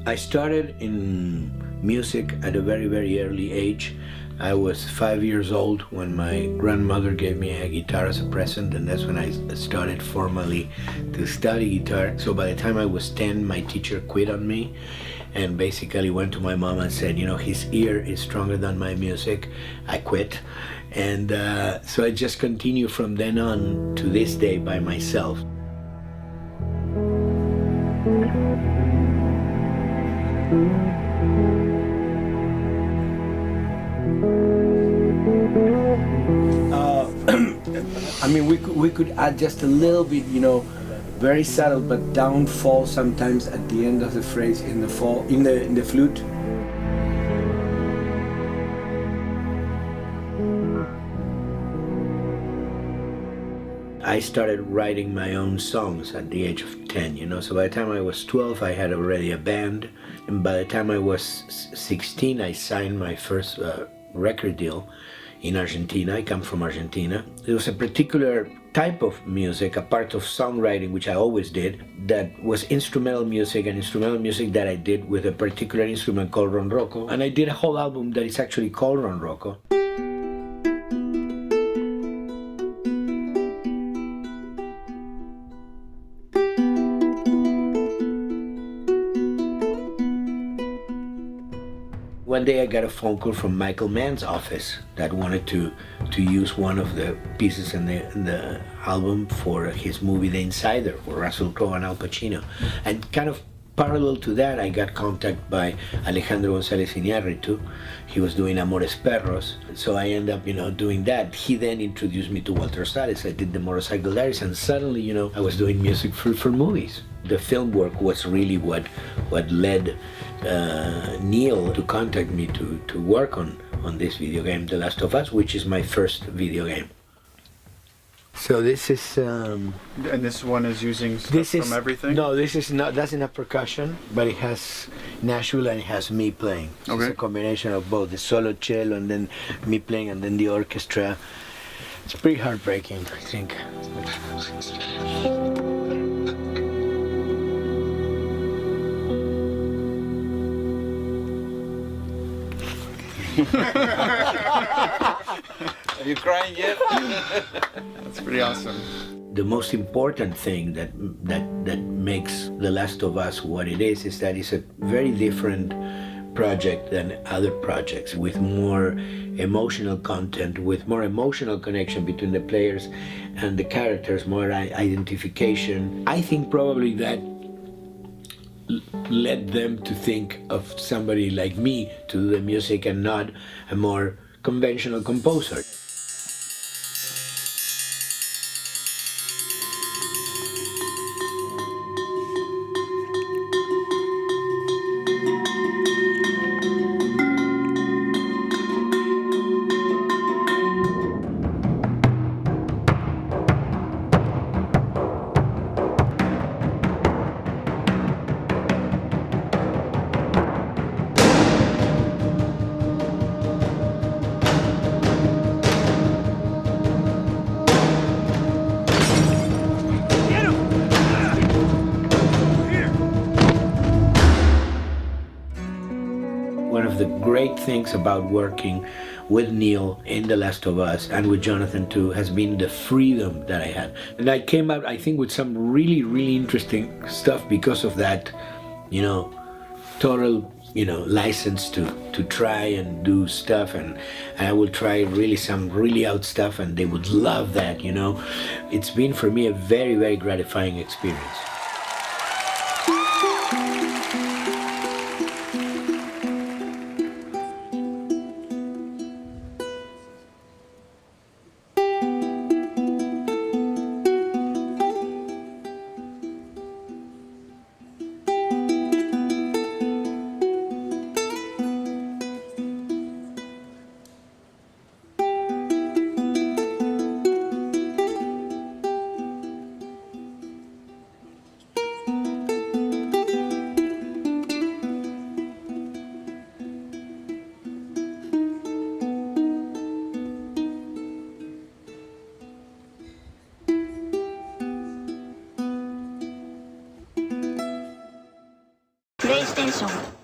I started in music at a very, very early age. I was 5 years old when my grandmother gave me a guitar as a present, and that's when I started formally to study guitar. So by the time I was 10, my teacher quit on me and basically went to my mom and said, you know, his ear is stronger than my music. I quit. And so I just continue from then on to this day by myself. I mean, we could add just a little bit, you know, very subtle, but downfall sometimes at the end of the phrase in the fall in the flute. I started writing my own songs at the age of 10, you know, so by the time I was 12 I had already a band, and by the time I was 16 I signed my first record deal in Argentina. I come from Argentina. There was a particular type of music, a part of songwriting which I always did, that was instrumental music, and instrumental music that I did with a particular instrument called ronroco, and I did a whole album that is actually called ronroco. One day I got a phone call from Michael Mann's office that wanted to use one of the pieces in the album for his movie The Insider, for Russell Crowe and Al Pacino. And kind of parallel to that, I got contacted by Alejandro González Iñárritu. He was doing Amores Perros, so I ended up, you know, doing that. He then introduced me to Walter Salles. I did the Motorcycle Diaries, and suddenly, you know, I was doing music for movies. The film work was really what led Neil to contact me to work on this video game, The Last of Us, which is my first video game. So this is... and this one is using stuff from everything? No, this is not, that's not percussion, but it has Nashville and it has me playing. So okay. It's a combination of both, the solo cello and then me playing and then the orchestra. It's pretty heartbreaking, I think. Are you crying yet? That's pretty awesome. The most important thing that makes The Last of Us what it is that it's a very different project than other projects, with more emotional content, with more emotional connection between the players and the characters, more identification. I think probably that led them to think of somebody like me to do the music and not a more conventional composer. One of the great things about working with Neil in The Last of Us and with Jonathan too has been the freedom that I had. And I came out, I think, with some really, really interesting stuff because of that, you know, total, you know, license to try and do stuff, and I will try really some really out stuff and they would love that, you know. It's been for me a very, very gratifying experience. プレイステーション